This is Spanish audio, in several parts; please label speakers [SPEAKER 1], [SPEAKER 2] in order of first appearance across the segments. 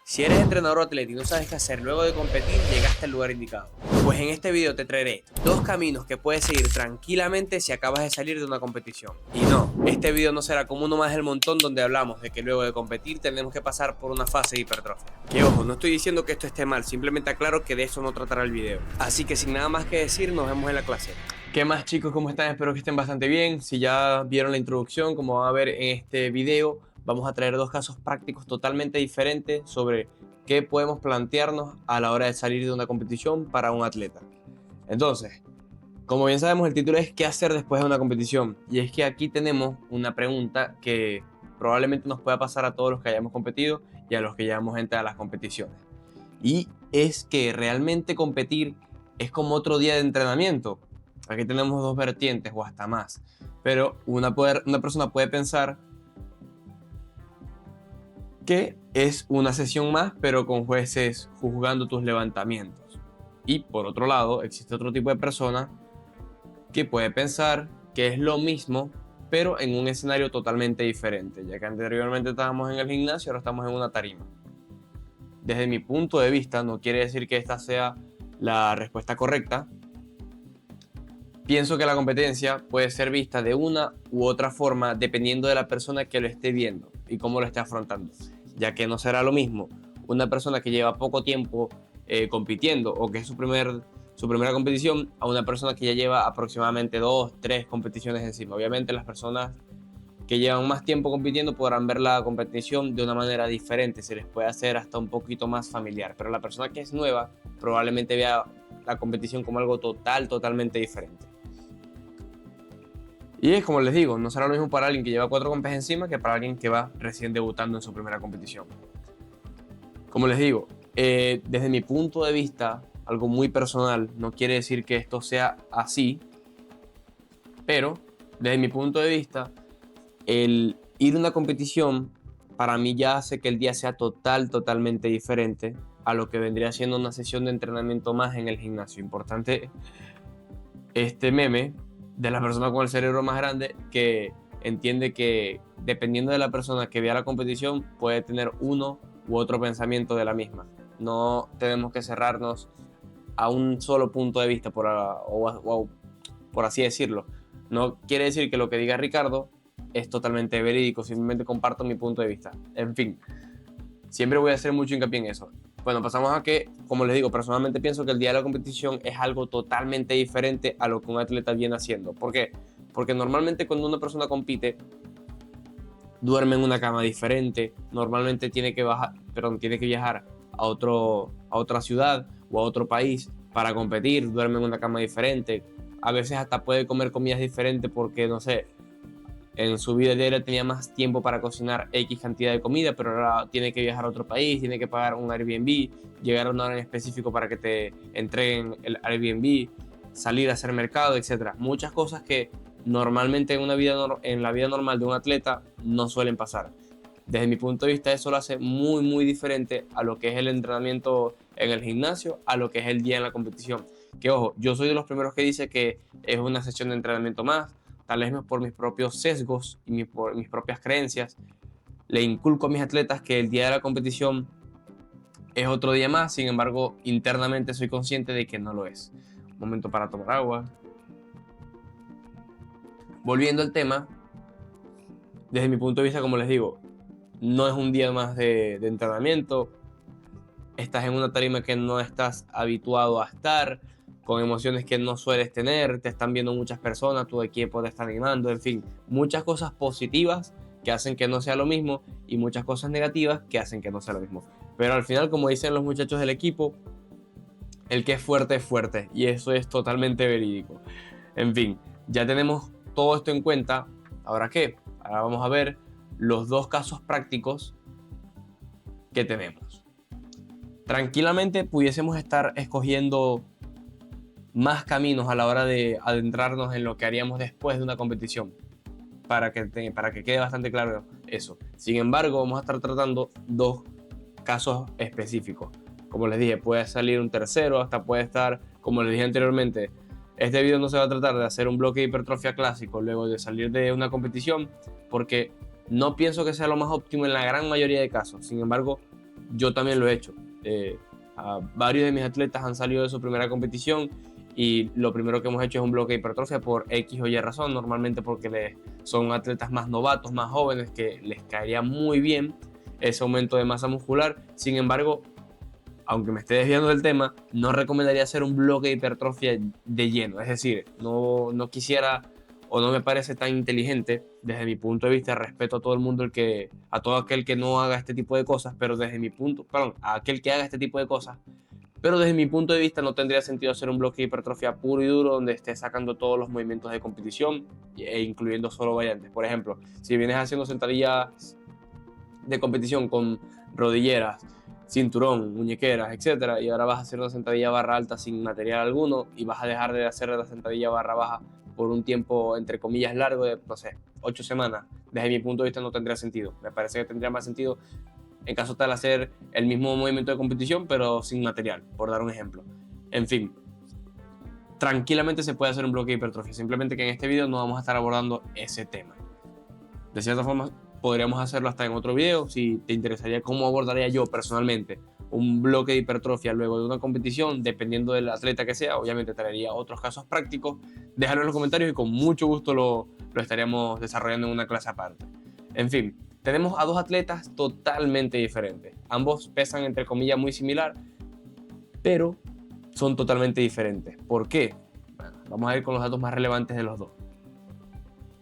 [SPEAKER 1] Si eres entrenador o atleta y no sabes qué hacer luego de competir, llegaste al lugar indicado. Pues en este video te traeré dos caminos que puedes seguir tranquilamente si acabas de salir de una competición. Y no, este video no será como uno más del montón donde hablamos de que luego de competir tenemos que pasar por una fase de hipertrofia. Que ojo, no estoy diciendo que esto esté mal, simplemente aclaro que de eso no tratará el video. Así que sin nada más que decir, nos vemos en la clase. ¿Qué más, chicos? ¿Cómo están? Espero que estén bastante bien. Si ya vieron la introducción, como van a ver en este video, vamos a traer dos casos prácticos totalmente diferentes sobre qué podemos plantearnos a la hora de salir de una competición para un atleta. Entonces, como bien sabemos, el título es ¿qué hacer después de una competición? Y es que aquí tenemos una pregunta que probablemente nos pueda pasar a todos los que hayamos competido y a los que llevamos gente a las competiciones. Y es que realmente competir es como otro día de entrenamiento. Aquí tenemos dos vertientes o hasta más. Pero una persona puede pensar que es una sesión más, pero con jueces juzgando tus levantamientos. Y por otro lado, existe otro tipo de persona que puede pensar que es lo mismo, pero en un escenario totalmente diferente, ya que anteriormente estábamos en el gimnasio, ahora estamos en una tarima. Desde mi punto de vista, no quiere decir que esta sea la respuesta correcta. Pienso que la competencia puede ser vista de una u otra forma dependiendo de la persona que lo esté viendo y cómo lo esté afrontando, ya que no será lo mismo una persona que lleva poco tiempo compitiendo o que es su primera competición a una persona que ya lleva aproximadamente 2-3 competiciones encima. Obviamente las personas que llevan más tiempo compitiendo podrán ver la competición de una manera diferente, se les puede hacer hasta un poquito más familiar, pero la persona que es nueva probablemente vea la competición como algo totalmente diferente. Y es como les digo, no será lo mismo para alguien que lleva 4 compes encima que para alguien que va recién debutando en su primera competición. Como les digo, desde mi punto de vista, algo muy personal, no quiere decir que esto sea así, pero desde mi punto de vista, el ir a una competición para mí ya hace que el día sea totalmente diferente a lo que vendría siendo una sesión de entrenamiento más en el gimnasio. Importante este meme de la persona con el cerebro más grande que entiende que dependiendo de la persona que vea la competición puede tener uno u otro pensamiento de la misma. No tenemos que cerrarnos a un solo punto de vista, por así decirlo. No quiere decir que lo que diga Ricardo es totalmente verídico, simplemente comparto mi punto de vista. En fin, siempre voy a hacer mucho hincapié en eso. Bueno, pasamos a que, como les digo, personalmente pienso que el día de la competición es algo totalmente diferente a lo que un atleta viene haciendo. ¿Por qué? Porque normalmente cuando una persona compite, duerme en una cama diferente, normalmente tiene que viajar a otra ciudad o a otro país para competir, duerme en una cama diferente, a veces hasta puede comer comidas diferentes porque, no sé, en su vida diaria tenía más tiempo para cocinar X cantidad de comida, pero ahora tiene que viajar a otro país, tiene que pagar un Airbnb, llegar a una hora en específico para que te entreguen el Airbnb, salir a hacer mercado, etc. Muchas cosas que normalmente en la vida normal de un atleta no suelen pasar. Desde mi punto de vista eso lo hace muy diferente a lo que es el entrenamiento en el gimnasio, a lo que es el día en la competición. Que ojo, yo soy de los primeros que dice que es una sesión de entrenamiento más, tal vez por mis propios sesgos y por mis propias creencias, le inculco a mis atletas que el día de la competición es otro día más, sin embargo, internamente soy consciente de que no lo es. Un momento para tomar agua. Volviendo al tema, desde mi punto de vista, como les digo, no es un día más de entrenamiento, estás en una tarima que no estás habituado a estar, con emociones que no sueles tener, te están viendo muchas personas, tu equipo te está animando, en fin, muchas cosas positivas que hacen que no sea lo mismo y muchas cosas negativas que hacen que no sea lo mismo. Pero al final, como dicen los muchachos del equipo, el que es fuerte y eso es totalmente verídico. En fin, ya tenemos todo esto en cuenta. ¿Ahora qué? Ahora vamos a ver los dos casos prácticos que tenemos. Tranquilamente pudiésemos estar escogiendo más caminos a la hora de adentrarnos en lo que haríamos después de una competición, para que quede bastante claro eso. Sin embargo, vamos a estar tratando dos casos específicos. Como les dije, puede salir un tercero, hasta puede estar, como les dije anteriormente, este video no se va a tratar de hacer un bloque de hipertrofia clásico luego de salir de una competición, porque no pienso que sea lo más óptimo en la gran mayoría de casos. Sin embargo, yo también lo he hecho. Varios de mis atletas han salido de su primera competición y lo primero que hemos hecho es un bloque de hipertrofia por X o Y razón, normalmente porque son atletas más novatos, más jóvenes, que les caería muy bien ese aumento de masa muscular. Sin embargo, aunque me esté desviando del tema, no recomendaría hacer un bloque de hipertrofia de lleno. Es decir, no quisiera o no me parece tan inteligente desde mi punto de vista. Respeto a todo el mundo, a todo aquel que no haga este tipo de cosas, pero a aquel que haga este tipo de cosas. Pero desde mi punto de vista no tendría sentido hacer un bloque de hipertrofia puro y duro donde estés sacando todos los movimientos de competición e incluyendo solo variantes. Por ejemplo, si vienes haciendo sentadillas de competición con rodilleras, cinturón, muñequeras, etcétera, y ahora vas a hacer una sentadilla barra alta sin material alguno y vas a dejar de hacer la sentadilla barra baja por un tiempo entre comillas largo de, no sé, 8 semanas, desde mi punto de vista no tendría sentido. Me parece que tendría más sentido en caso tal hacer el mismo movimiento de competición pero sin material, por dar un ejemplo. En fin, tranquilamente se puede hacer un bloque de hipertrofia, simplemente que en este video no vamos a estar abordando ese tema. De cierta forma podríamos hacerlo hasta en otro video. Si te interesaría cómo abordaría yo personalmente un bloque de hipertrofia luego de una competición, dependiendo del atleta que sea, obviamente traería otros casos prácticos. Déjalo en los comentarios y con mucho gusto lo estaríamos desarrollando en una clase aparte. En fin, tenemos a dos atletas totalmente diferentes. Ambos pesan entre comillas muy similar, pero son totalmente diferentes. ¿Por qué? Bueno, vamos a ir con los datos más relevantes de los dos.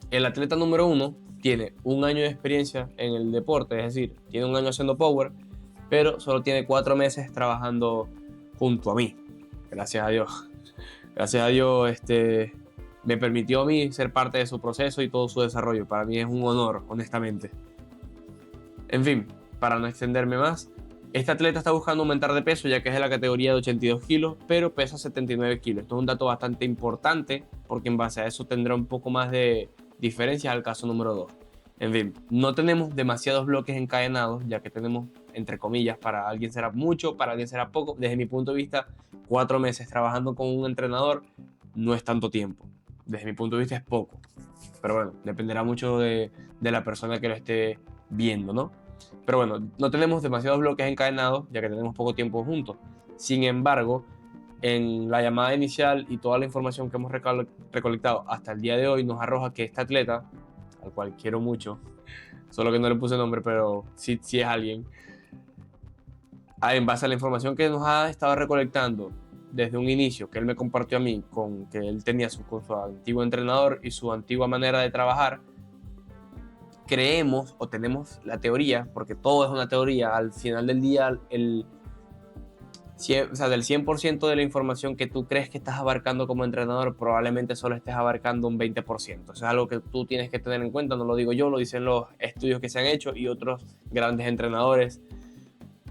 [SPEAKER 1] El atleta número 1 tiene un año de experiencia en el deporte, es decir, tiene un año haciendo power, pero solo tiene 4 meses trabajando junto a mí. Gracias a Dios. Gracias a Dios me permitió a mí ser parte de su proceso y todo su desarrollo. Para mí es un honor, honestamente. En fin, para no extenderme más, este atleta está buscando aumentar de peso ya que es de la categoría de 82 kilos, pero pesa 79 kilos. Esto es un dato bastante importante porque en base a eso tendrá un poco más de diferencias al caso número 2. En fin, no tenemos demasiados bloques encadenados, ya que tenemos, entre comillas, para alguien será mucho, para alguien será poco. Desde mi punto de vista, 4 meses trabajando con un entrenador no es tanto tiempo. Desde mi punto de vista es poco. Pero bueno, dependerá mucho de la persona que lo esté viendo, ¿no? Pero bueno, no tenemos demasiados bloques encadenados, ya que tenemos poco tiempo juntos. Sin embargo, en la llamada inicial y toda la información que hemos recolectado hasta el día de hoy nos arroja que este atleta, al cual quiero mucho, solo que no le puse nombre, pero sí es alguien, en base a la información que nos ha estado recolectando desde un inicio, que él me compartió a mí, con que él tenía con su antiguo entrenador y su antigua manera de trabajar, creemos o tenemos la teoría, porque todo es una teoría, al final del día del 100% de la información que tú crees que estás abarcando como entrenador, probablemente solo estés abarcando un 20%. Eso es algo que tú tienes que tener en cuenta, no lo digo yo, lo dicen los estudios que se han hecho y otros grandes entrenadores,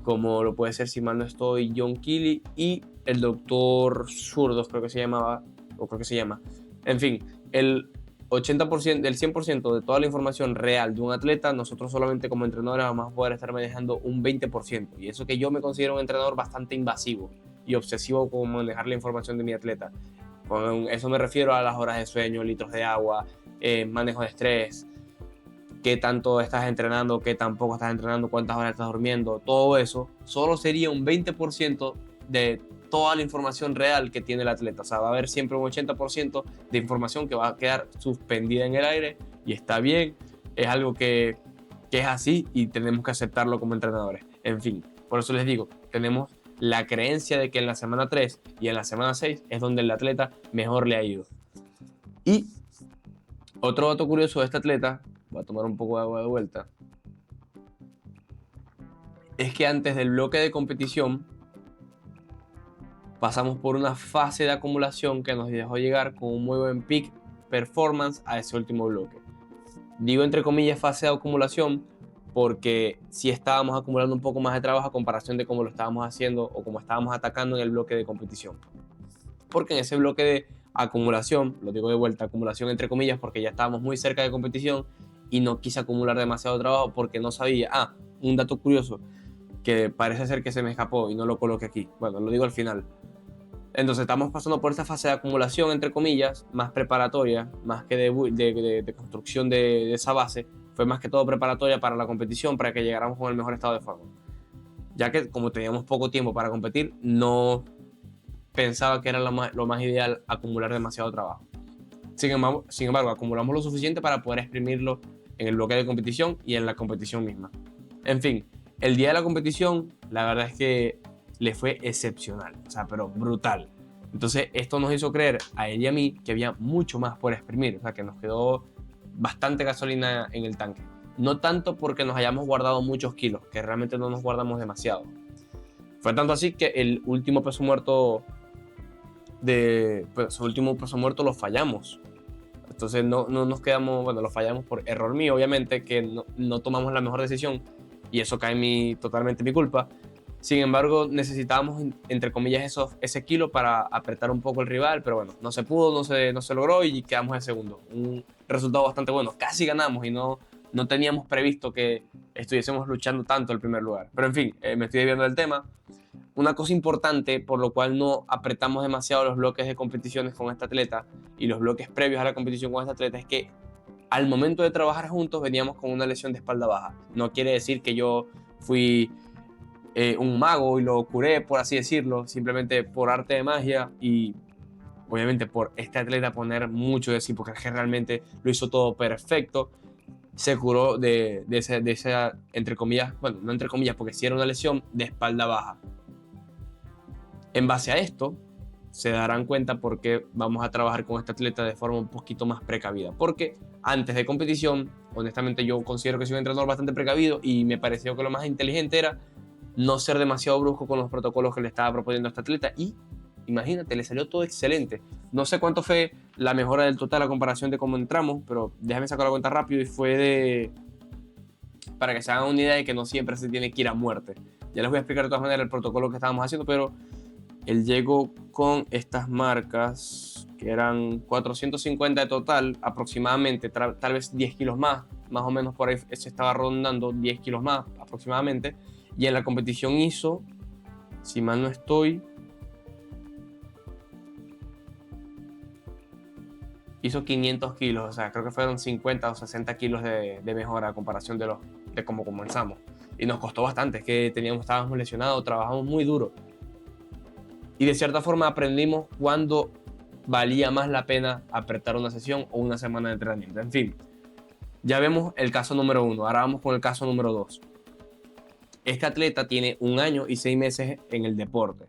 [SPEAKER 1] como lo puede ser, si mal no estoy, John Keely y el doctor Zurdos, creo que se llamaba, o creo que se llama. En fin, el 80%, del 100% de toda la información real de un atleta, nosotros solamente como entrenadores vamos a poder estar manejando un 20%. Y eso que yo me considero un entrenador bastante invasivo y obsesivo con manejar la información de mi atleta. Con eso me refiero a las horas de sueño, litros de agua, manejo de estrés, qué tanto estás entrenando, qué tan poco estás entrenando, cuántas horas estás durmiendo, todo eso. Solo sería un 20% de toda la información real que tiene el atleta. O sea, va a haber siempre un 80% de información que va a quedar suspendida en el aire y está bien, es algo que es así y tenemos que aceptarlo como entrenadores. En fin, por eso les digo, tenemos la creencia de que en la semana 3 y en la semana 6 es donde el atleta mejor le ha ido. Y otro dato curioso de este atleta, voy a tomar un poco de agua de vuelta, es que antes del bloque de competición pasamos por una fase de acumulación que nos dejó llegar con un muy buen peak performance a ese último bloque. Digo entre comillas fase de acumulación porque sí estábamos acumulando un poco más de trabajo a comparación de cómo lo estábamos haciendo o cómo estábamos atacando en el bloque de competición. Porque en ese bloque de acumulación, lo digo de vuelta, acumulación entre comillas, porque ya estábamos muy cerca de competición y no quise acumular demasiado trabajo porque no sabía. Un dato curioso que parece ser que se me escapó y no lo coloqué aquí. Bueno, lo digo al final. Entonces estamos pasando por esta fase de acumulación, entre comillas, más preparatoria, más que de construcción de esa base. Fue más que todo preparatoria para la competición, para que llegáramos con el mejor estado de forma. ya que como teníamos poco tiempo para competir, no pensaba que era lo más ideal acumular demasiado trabajo. Sin embargo, acumulamos lo suficiente para poder exprimirlo en el bloque de competición y en la competición misma. En fin, el día de la competición, la verdad es que le fue excepcional, o sea, pero brutal. Entonces, esto nos hizo creer a él y a mí que había mucho más por exprimir, o sea, que nos quedó bastante gasolina en el tanque. No tanto porque nos hayamos guardado muchos kilos, que realmente no nos guardamos demasiado. Fue tanto así que el último peso muerto su último peso muerto lo fallamos. Entonces no nos quedamos, bueno, lo fallamos por error mío, obviamente, que no tomamos la mejor decisión y eso cae totalmente mi culpa. Sin embargo, necesitábamos, entre comillas, ese kilo para apretar un poco el rival, pero bueno, no se pudo, no se logró y quedamos en segundo. Un resultado bastante bueno, casi ganamos y no teníamos previsto que estuviésemos luchando tanto el primer lugar. Pero en fin, me estoy desviando del tema. Una cosa importante por lo cual no apretamos demasiado los bloques de competiciones con este atleta y los bloques previos a la competición con este atleta es que al momento de trabajar juntos veníamos con una lesión de espalda baja. No quiere decir que yo fui un mago y lo curé, por así decirlo, simplemente por arte de magia y obviamente por este atleta poner mucho de sí, porque es que realmente lo hizo todo perfecto. Se curó de esa, entre comillas, bueno, no entre comillas, porque sí era una lesión de espalda baja. En base a esto, se darán cuenta por qué vamos a trabajar con este atleta de forma un poquito más precavida. Porque antes de competición, honestamente yo considero que soy un entrenador bastante precavido y me pareció que lo más inteligente era no ser demasiado brusco con los protocolos que le estaba proponiendo a este atleta y imagínate, le salió todo excelente. No sé cuánto fue la mejora del total a comparación de cómo entramos, pero déjame sacar la cuenta rápido y fue para que se hagan una idea de que no siempre se tiene que ir a muerte. Ya les voy a explicar de todas maneras el protocolo que estábamos haciendo, pero él llegó con estas marcas que eran 450 de total, aproximadamente, tal vez 10 kilos más o menos por ahí se estaba rondando 10 kilos más aproximadamente. Y en la competición hizo, si mal no estoy, hizo 500 kilos, o sea, creo que fueron 50 o 60 kilos de mejora a comparación de cómo comenzamos. Y nos costó bastante, es que estábamos lesionados, trabajamos muy duro. Y de cierta forma aprendimos cuándo valía más la pena apretar una sesión o una semana de entrenamiento. En fin, ya vemos el caso número 1, ahora vamos con el caso número 2. Este atleta tiene 1 año y 6 meses en el deporte.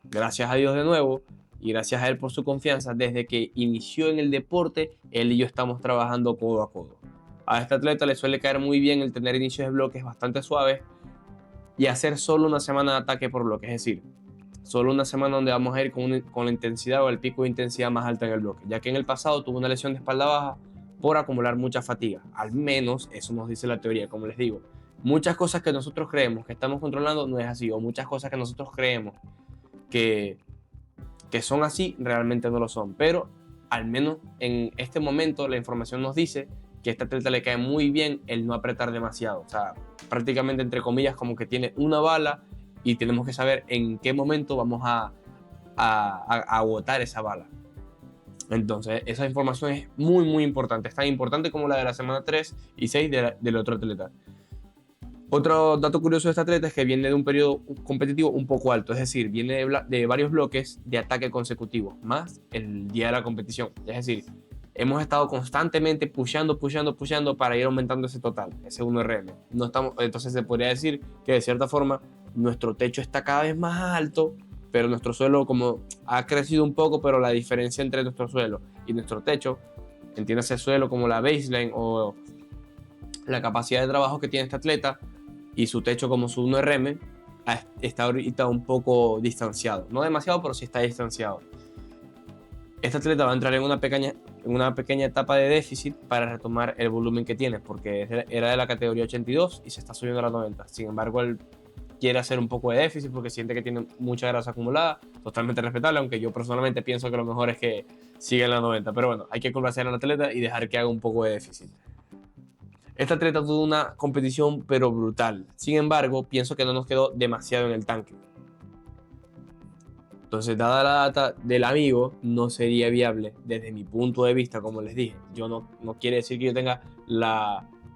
[SPEAKER 1] Gracias a Dios de nuevo y gracias a él por su confianza, desde que inició en el deporte, él y yo estamos trabajando codo a codo. A este atleta le suele caer muy bien el tener inicios de bloques bastante suaves y hacer solo una semana de ataque por bloque, es decir, solo una semana donde vamos a ir con la intensidad o el pico de intensidad más alta en el bloque, ya que en el pasado tuvo una lesión de espalda baja por acumular mucha fatiga. Al menos eso nos dice la teoría, como les digo. Muchas cosas que nosotros creemos que estamos controlando no es así, o muchas cosas que nosotros creemos que son así, realmente no lo son. Pero al menos en este momento la información nos dice que a este atleta le cae muy bien el no apretar demasiado. O sea, prácticamente entre comillas como que tiene una bala y tenemos que saber en qué momento vamos a agotar esa bala. Entonces, esa información es muy, muy importante. Es tan importante como la de la semana 3 y 6 del otro atleta. Otro dato curioso de este atleta es que viene de un periodo competitivo un poco alto, es decir, viene de varios bloques de ataque consecutivos, más el día de la competición. Es decir, hemos estado constantemente pushando para ir aumentando ese total, ese 1RM. Entonces se podría decir que de cierta forma nuestro techo está cada vez más alto, pero nuestro suelo como ha crecido un poco, pero la diferencia entre nuestro suelo y nuestro techo, entiéndase suelo como la baseline o la capacidad de trabajo que tiene este atleta, y su techo como su 1RM está ahorita un poco distanciado. No demasiado, pero sí está distanciado. Este atleta va a entrar en una pequeña etapa de déficit para retomar el volumen que tiene, porque era de la categoría 82 y se está subiendo a la 90. Sin embargo, él quiere hacer un poco de déficit porque siente que tiene mucha grasa acumulada, totalmente respetable, aunque yo personalmente pienso que lo mejor es que siga en la 90. Pero bueno, hay que complacer al atleta y dejar que haga un poco de déficit. Este atleta tuvo una competición pero brutal. Sin embargo, pienso que no nos quedó demasiado en el tanque. Entonces, dada la data del amigo, no sería viable desde mi punto de vista, como les dije. No quiere decir que yo tenga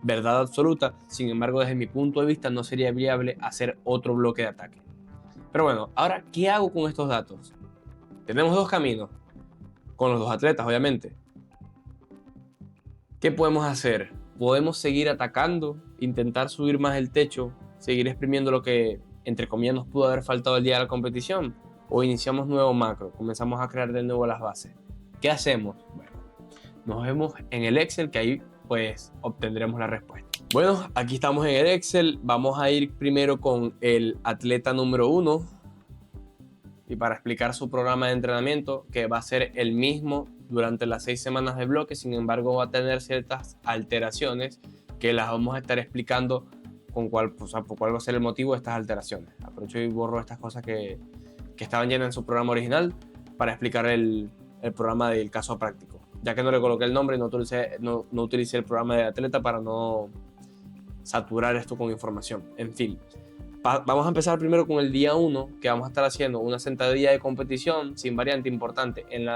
[SPEAKER 1] verdad absoluta. Sin embargo, desde mi punto de vista no sería viable hacer otro bloque de ataque. Pero bueno, ahora, ¿qué hago con estos datos? Tenemos dos caminos, con los dos atletas, obviamente. ¿Qué podemos hacer? Podemos seguir atacando, intentar subir más el techo, seguir exprimiendo lo que, entre comillas, nos pudo haber faltado el día de la competición, o iniciamos nuevo macro, comenzamos a crear de nuevo las bases. ¿Qué hacemos? Bueno, nos vemos en el Excel, que ahí pues obtendremos la respuesta. Bueno, aquí estamos en el Excel. Vamos a ir primero con el atleta número 1 y para explicar su programa de entrenamiento, que va a ser el mismo durante las 6 semanas de bloque. Sin embargo, va a tener ciertas alteraciones que las vamos a estar explicando con cuál, o sea, por cuál va a ser el motivo de estas alteraciones. Aprovecho y borro estas cosas que estaban llenas en su programa original para explicar el programa del caso práctico. Ya que no le coloqué el nombre, no utilicé el programa de atleta para no saturar esto con información. En fin, vamos a empezar primero con el día 1, que vamos a estar haciendo una sentadilla de competición sin variante importante. En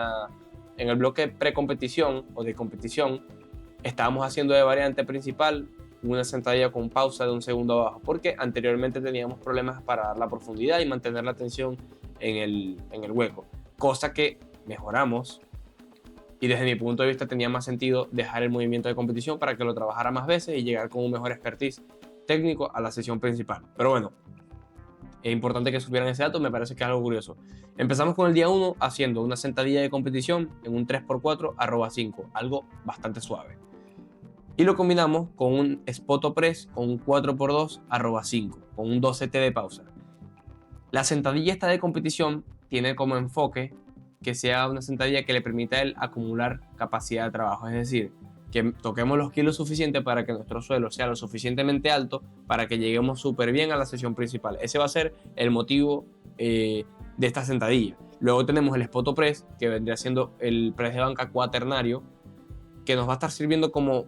[SPEAKER 1] el bloque precompetición o de competición, estábamos haciendo de variante principal una sentadilla con pausa de 1 segundo abajo, porque anteriormente teníamos problemas para dar la profundidad y mantener la tensión en el hueco, cosa que mejoramos. Y desde mi punto de vista tenía más sentido dejar el movimiento de competición para que lo trabajara más veces y llegar con un mejor expertise técnico a la sesión principal. Pero bueno, es importante que supieran ese dato, me parece que es algo curioso. Empezamos con el día 1 haciendo una sentadilla de competición en un 3x4 @5, algo bastante suave. Y lo combinamos con un spot press con un 4x2 @5, con un 12T de pausa. La sentadilla esta de competición tiene como enfoque que sea una sentadilla que le permita a él acumular capacidad de trabajo, es decir, que toquemos los kilos suficientes para que nuestro suelo sea lo suficientemente alto para que lleguemos súper bien a la sesión principal. Ese va a ser el motivo de esta sentadilla. Luego tenemos el spot press, que vendría siendo el press de banca cuaternario, que nos va a estar sirviendo como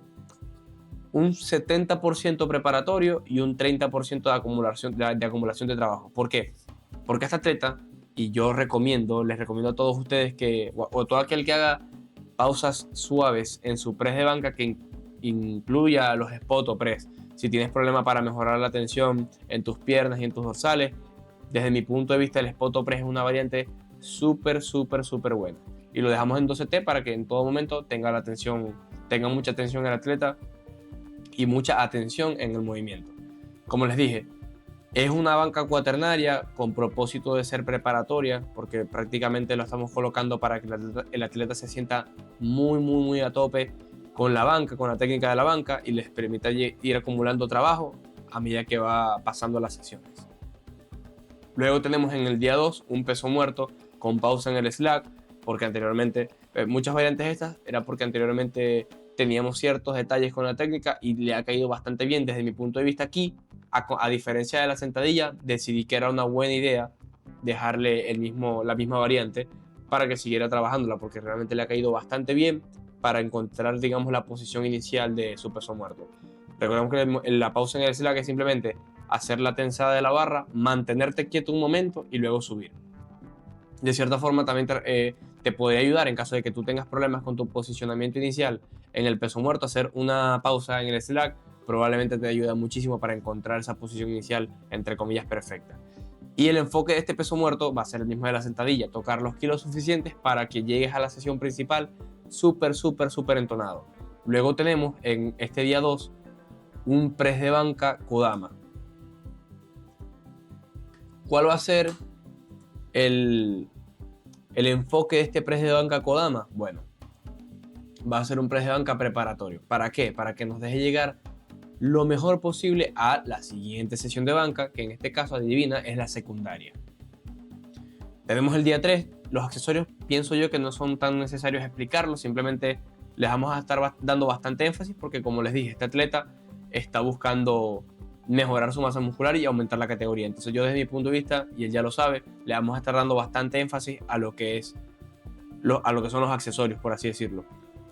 [SPEAKER 1] un 70% preparatorio y un 30% de acumulación de trabajo. ¿Por qué? Porque este atleta, y yo les recomiendo a todos ustedes o todo aquel que haga pausas suaves en su press de banca que incluya los spot o press. Si tienes problema para mejorar la tensión en tus piernas y en tus dorsales, desde mi punto de vista el spot o press es una variante súper buena. Y lo dejamos en 12T para que en todo momento tenga mucha atención el atleta y mucha atención en el movimiento. Como les dije, es una banca cuaternaria con propósito de ser preparatoria, porque prácticamente lo estamos colocando para que el atleta se sienta muy a tope con la banca, con la técnica de la banca, y les permita ir acumulando trabajo a medida que va pasando las sesiones. Luego tenemos en el día 2 un peso muerto con pausa en el slack, porque anteriormente, muchas variantes estas, era porque anteriormente teníamos ciertos detalles con la técnica y le ha caído bastante bien. Desde mi punto de vista aquí, a diferencia de la sentadilla, decidí que era una buena idea dejarle la misma variante para que siguiera trabajándola, porque realmente le ha caído bastante bien para encontrar, digamos, la posición inicial de su peso muerto. Recordemos que la pausa en el slack es simplemente hacer la tensada de la barra, mantenerte quieto un momento y luego subir. De cierta forma también te podría ayudar en caso de que tú tengas problemas con tu posicionamiento inicial en el peso muerto, hacer una pausa en el slack probablemente te ayuda muchísimo para encontrar esa posición inicial entre comillas perfecta. Y el enfoque de este peso muerto va a ser el mismo de la sentadilla, tocar los kilos suficientes para que llegues a la sesión principal súper entonado. Luego tenemos en este día 2 un press de banca Kodama. ¿Cuál va a ser el enfoque de este press de banca Kodama? Bueno, va a ser un press de banca preparatorio. ¿Para qué? Para que nos deje llegar lo mejor posible a la siguiente sesión de banca, que en este caso, adivina, es la secundaria. Tenemos el día 3. Los accesorios pienso yo que no son tan necesarios explicarlos, simplemente les vamos a estar dando bastante énfasis porque, como les dije, este atleta está buscando mejorar su masa muscular y aumentar la categoría. Entonces yo, desde mi punto de vista, y él ya lo sabe, le vamos a estar dando bastante énfasis a lo que son los accesorios, por así decirlo.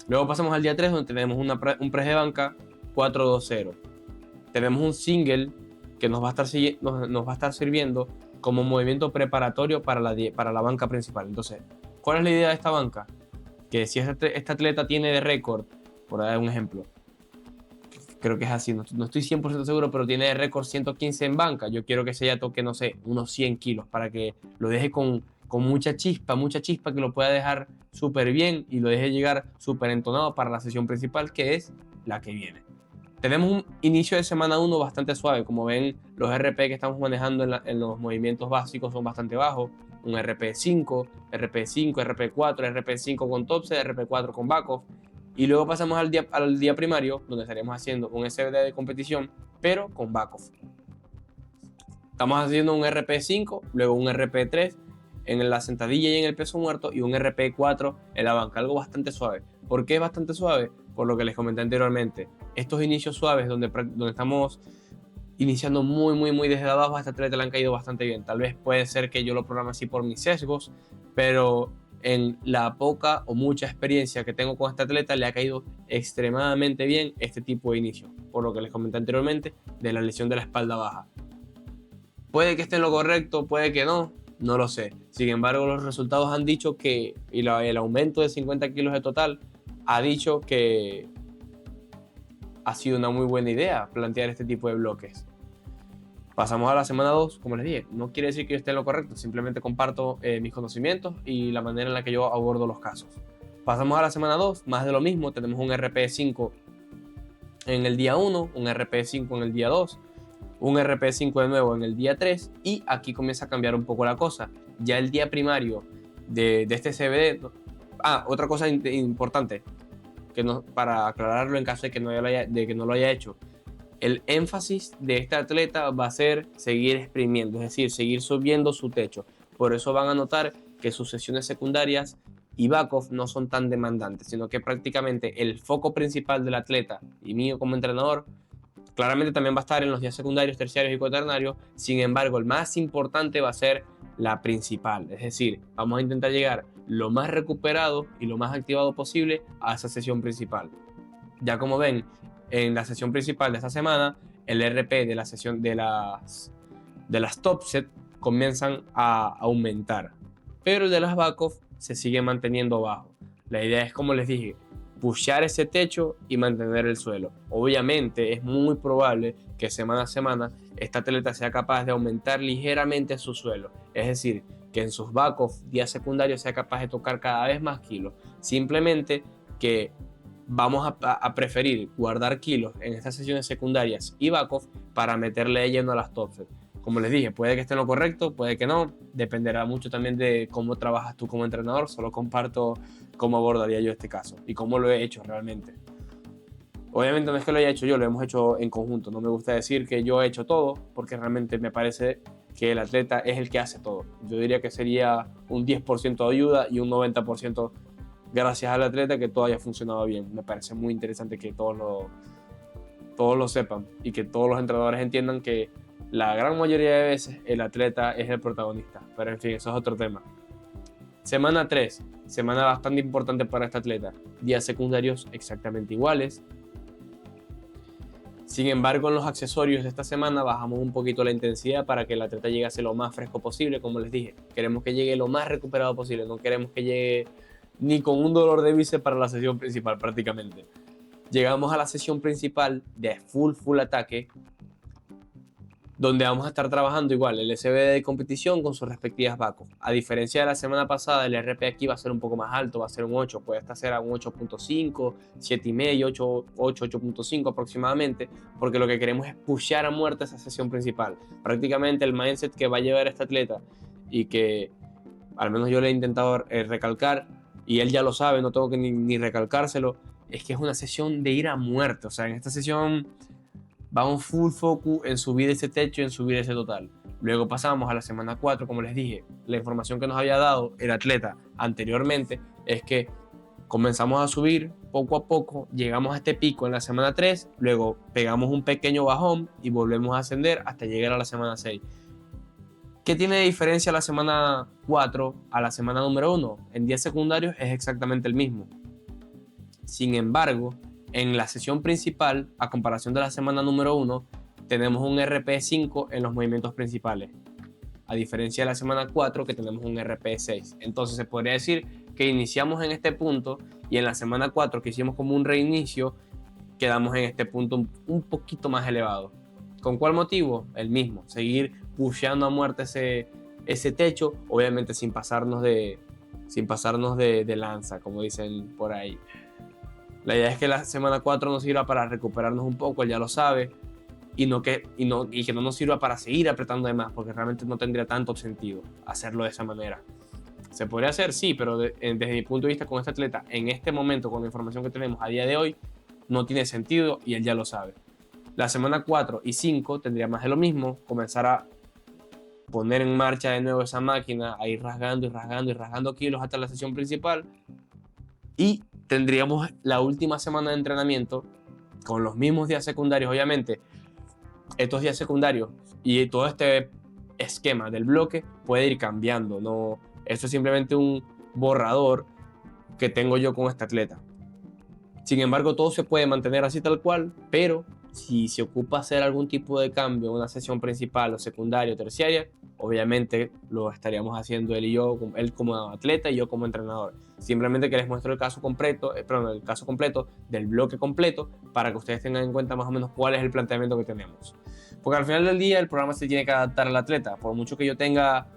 [SPEAKER 1] Luego pasamos al día 3, donde tenemos un press de banca 4-2-0. Tenemos un single que nos va a estar sirviendo como movimiento preparatorio para la banca principal. Entonces, ¿cuál es la idea de esta banca? Que si este atleta tiene de récord, por dar un ejemplo, Creo que es así, no estoy 100% seguro, pero tiene de récord 115 en banca. Yo quiero que ese ya toque, no sé, unos 100 kilos para que lo deje con mucha chispa que lo pueda dejar súper bien y lo deje llegar súper entonado para la sesión principal, que es la que viene. Tenemos un inicio de semana 1 bastante suave. Como ven, los RP que estamos manejando en los movimientos básicos son bastante bajos. Un RP5, RP5, RP4, RP5 con topset, RP4 con backoff. Y luego pasamos al día primario, donde estaremos haciendo un SBD de competición, pero con backoff. Estamos haciendo un RP5, luego un RP3 en la sentadilla y en el peso muerto, y un RP4 en la banca, algo bastante suave. ¿Por qué es bastante suave? Por lo que les comenté anteriormente. Estos inicios suaves donde estamos iniciando muy desde abajo, a esta atleta le han caído bastante bien. Tal vez puede ser que yo lo programe así por mis sesgos, pero en la poca o mucha experiencia que tengo con esta atleta le ha caído extremadamente bien este tipo de inicio, por lo que les comenté anteriormente de la lesión de la espalda baja. Puede que esté en lo correcto, puede que no lo sé. Sin embargo, los resultados han dicho que, y el aumento de 50 kilos de total ha dicho que ha sido una muy buena idea plantear este tipo de bloques. Pasamos a la semana 2, como les dije, no quiere decir que yo esté en lo correcto, simplemente comparto mis conocimientos y la manera en la que yo abordo los casos. Pasamos a la semana 2, más de lo mismo, tenemos un RP5 en el día 1, un RP5 en el día 2, un RP5 de nuevo en el día 3, y aquí comienza a cambiar un poco la cosa. Ya el día primario de este CBD... otra cosa importante, que no, para aclararlo en caso de que no lo haya hecho. El énfasis de este atleta va a ser seguir exprimiendo, es decir, seguir subiendo su techo. Por eso van a notar que sus sesiones secundarias y backoff no son tan demandantes, sino que prácticamente el foco principal del atleta y mío como entrenador claramente también va a estar en los días secundarios, terciarios y cuaternarios. Sin embargo, el más importante va a ser la principal, es decir, vamos a intentar llegar lo más recuperado y lo más activado posible a esa sesión principal. Ya como ven, en la sesión principal de esta semana, el RP de la sesión de las top set comienzan a aumentar, pero el de las backoff se sigue manteniendo bajo. La idea es, como les dije, pushar ese techo y mantener el suelo. Obviamente es muy probable que semana a semana esta atleta sea capaz de aumentar ligeramente su suelo, es decir, que en sus backoff días secundarios sea capaz de tocar cada vez más kilos. Simplemente que vamos a preferir guardar kilos en estas sesiones secundarias y backoff para meterle lleno a las top set. Como les dije, puede que esté en lo correcto, puede que no, dependerá mucho también de cómo trabajas tú como entrenador. Solo comparto cómo abordaría yo este caso y cómo lo he hecho realmente. Obviamente no es que lo haya hecho yo, lo hemos hecho en conjunto. No me gusta decir que yo he hecho todo, porque realmente me parece que el atleta es el que hace todo. Yo diría que sería un 10% de ayuda y un 90% gracias al atleta que todo haya funcionado bien. Me parece muy interesante que todos lo sepan y que todos los entrenadores entiendan que la gran mayoría de veces el atleta es el protagonista. Pero en fin, eso es otro tema. Semana 3, semana bastante importante para este atleta. Días secundarios exactamente iguales. Sin embargo, en los accesorios de esta semana bajamos un poquito la intensidad para que el atleta llegue a ser lo más fresco posible. Como les dije, queremos que llegue lo más recuperado posible. No queremos que llegue ni con un dolor de bíceps para la sesión principal prácticamente. Llegamos a la sesión principal de full ataque, donde vamos a estar trabajando igual el SBD de competición con sus respectivas backoff. A diferencia de la semana pasada, el RP aquí va a ser un poco más alto, va a ser un 8, puede hasta ser a un 8.5, 7.5, 8.5 aproximadamente, porque lo que queremos es pushear a muerte esa sesión principal. Prácticamente el mindset que va a llevar este atleta y que al menos yo le he intentado recalcar, y él ya lo sabe, no tengo que ni recalcárselo, es que es una sesión de ir a muerte. O sea, en esta sesión vamos full focus en subir ese techo y en subir ese total. Luego pasamos a la semana 4, como les dije, la información que nos había dado el atleta anteriormente es que comenzamos a subir poco a poco, llegamos a este pico en la semana 3, luego pegamos un pequeño bajón y volvemos a ascender hasta llegar a la semana 6. ¿Qué tiene de diferencia la semana 4 a la semana número 1? En días secundarios es exactamente el mismo. Sin embargo, en la sesión principal, a comparación de la semana número 1, tenemos un RP5 en los movimientos principales, a diferencia de la semana 4 que tenemos un RP6. Entonces se podría decir que iniciamos en este punto y en la semana 4 que hicimos como un reinicio, quedamos en este punto un poquito más elevado. ¿Con cuál motivo? El mismo, seguir pusheando a muerte ese techo, obviamente sin pasarnos de lanza, como dicen por ahí. La idea es que la semana 4 nos sirva para recuperarnos un poco, él ya lo sabe, y que no nos sirva para seguir apretando de más, porque realmente no tendría tanto sentido hacerlo de esa manera. ¿Se podría hacer? Sí, pero desde mi punto de vista con este atleta, en este momento, con la información que tenemos a día de hoy, no tiene sentido y él ya lo sabe. La semana 4 y 5 tendría más de lo mismo, comenzar a poner en marcha de nuevo esa máquina, a ir rasgando y rasgando y rasgando kilos hasta la sesión principal, y tendríamos la última semana de entrenamiento con los mismos días secundarios. Obviamente, estos días secundarios y todo este esquema del bloque puede ir cambiando, ¿no? Esto es simplemente un borrador que tengo yo con este atleta. Sin embargo, todo se puede mantener así tal cual, pero si se ocupa hacer algún tipo de cambio en una sesión principal o secundaria o terciaria, obviamente lo estaríamos haciendo él y yo, él como atleta y yo como entrenador. Simplemente que les muestro el caso completo, el caso completo del bloque completo para que ustedes tengan en cuenta más o menos cuál es el planteamiento que tenemos. Porque al final del día el programa se tiene que adaptar al atleta. Por mucho que yo tenga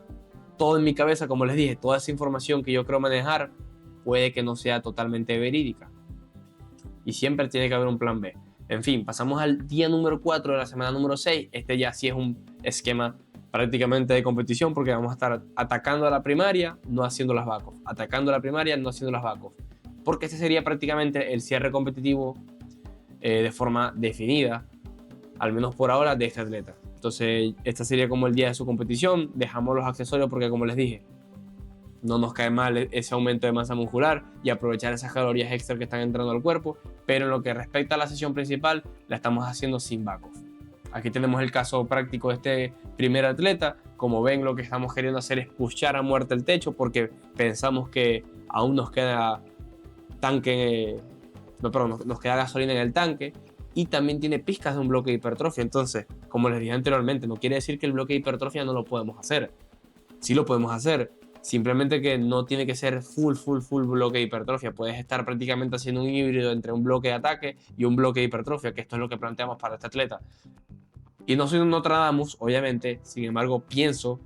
[SPEAKER 1] todo en mi cabeza, como les dije, toda esa información que yo creo manejar, puede que no sea totalmente verídica. Y siempre tiene que haber un plan B. En fin, pasamos al día número 4 de la semana número 6. Este ya sí es un esquema prácticamente de competición porque vamos a estar atacando a la primaria, no haciendo las back-off. Atacando a la primaria, no haciendo las back-off. Porque este sería prácticamente el cierre competitivo de forma definida, al menos por ahora, de este atleta. Entonces, esta sería como el día de su competición. Dejamos los accesorios porque, como les dije, no nos cae mal ese aumento de masa muscular y aprovechar esas calorías extra que están entrando al cuerpo, pero en lo que respecta a la sesión principal, la estamos haciendo sin back-off. Aquí tenemos el caso práctico de este primer atleta. Como ven, lo que estamos queriendo hacer es pushar a muerte el techo porque pensamos que aún nos queda nos queda gasolina en el tanque y también tiene pizcas de un bloque de hipertrofia. Entonces, como les dije anteriormente, no quiere decir que el bloque de hipertrofia no lo podemos hacer. Sí lo podemos hacer. Simplemente que no tiene que ser full bloque de hipertrofia. Puedes estar prácticamente haciendo un híbrido entre un bloque de ataque y un bloque de hipertrofia, que esto es lo que planteamos para este atleta. Y no soy un Nostradamus, obviamente, sin embargo pienso,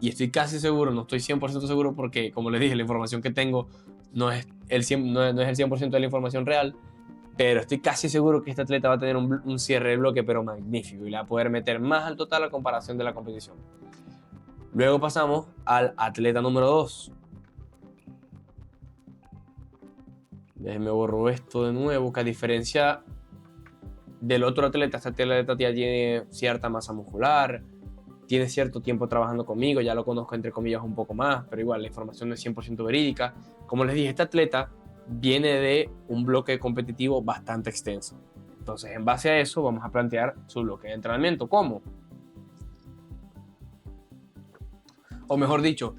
[SPEAKER 1] y estoy casi seguro, no estoy 100% seguro porque, como les dije, la información que tengo no es el 100% de la información real, pero estoy casi seguro que este atleta va a tener un cierre de bloque, pero magnífico, y le va a poder meter más al total a comparación de la competición. Luego pasamos al atleta número 2. Déjenme borro esto de nuevo, que a diferencia del otro atleta, este atleta ya tiene cierta masa muscular, tiene cierto tiempo trabajando conmigo, ya lo conozco entre comillas un poco más, pero igual la información no es 100% verídica. Como les dije, este atleta viene de un bloque competitivo bastante extenso. Entonces, en base a eso, vamos a plantear su bloque de entrenamiento. ¿Cómo? O mejor dicho,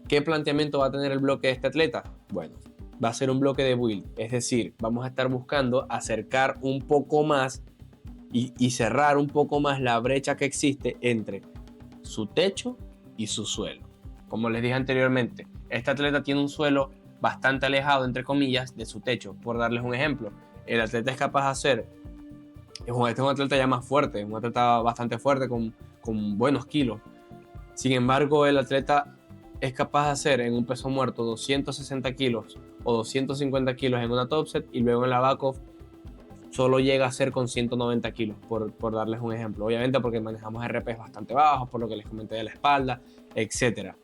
[SPEAKER 1] ¿qué planteamiento va a tener el bloque de este atleta? Bueno, va a ser un bloque de build, es decir, vamos a estar buscando acercar un poco más y cerrar un poco más la brecha que existe entre su techo y su suelo. Como les dije anteriormente, este atleta tiene un suelo bastante alejado, entre comillas, de su techo. Por darles un ejemplo, el atleta es capaz de hacer, este es un atleta ya más fuerte, un atleta bastante fuerte con buenos kilos. Sin embargo, el atleta es capaz de hacer en un peso muerto 260 kilos o 250 kilos en una top set y luego en la back-off solo llega a ser con 190 kilos, por darles un ejemplo. Obviamente porque manejamos RPs bastante bajos, por lo que les comenté de la espalda, etc.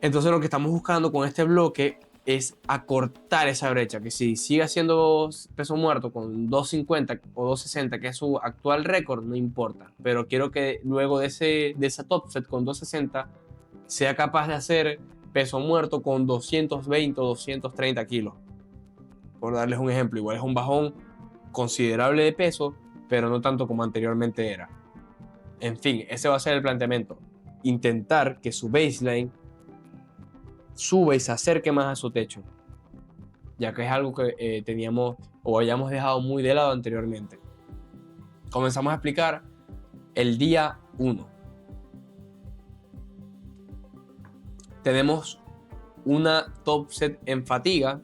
[SPEAKER 1] Entonces lo que estamos buscando con este bloque es acortar esa brecha, que si sigue haciendo peso muerto con 250 o 260, que es su actual récord, no importa. Pero quiero que luego de esa top set con 260 sea capaz de hacer peso muerto con 220 o 230 kilos. Por darles un ejemplo, igual es un bajón considerable de peso, pero no tanto como anteriormente era. En fin, ese va a ser el planteamiento. Intentar que su baseline suba y se acerque más a su techo, ya que es algo que teníamos o hayamos dejado muy de lado anteriormente. Comenzamos a explicar el día 1. Tenemos una top set en fatiga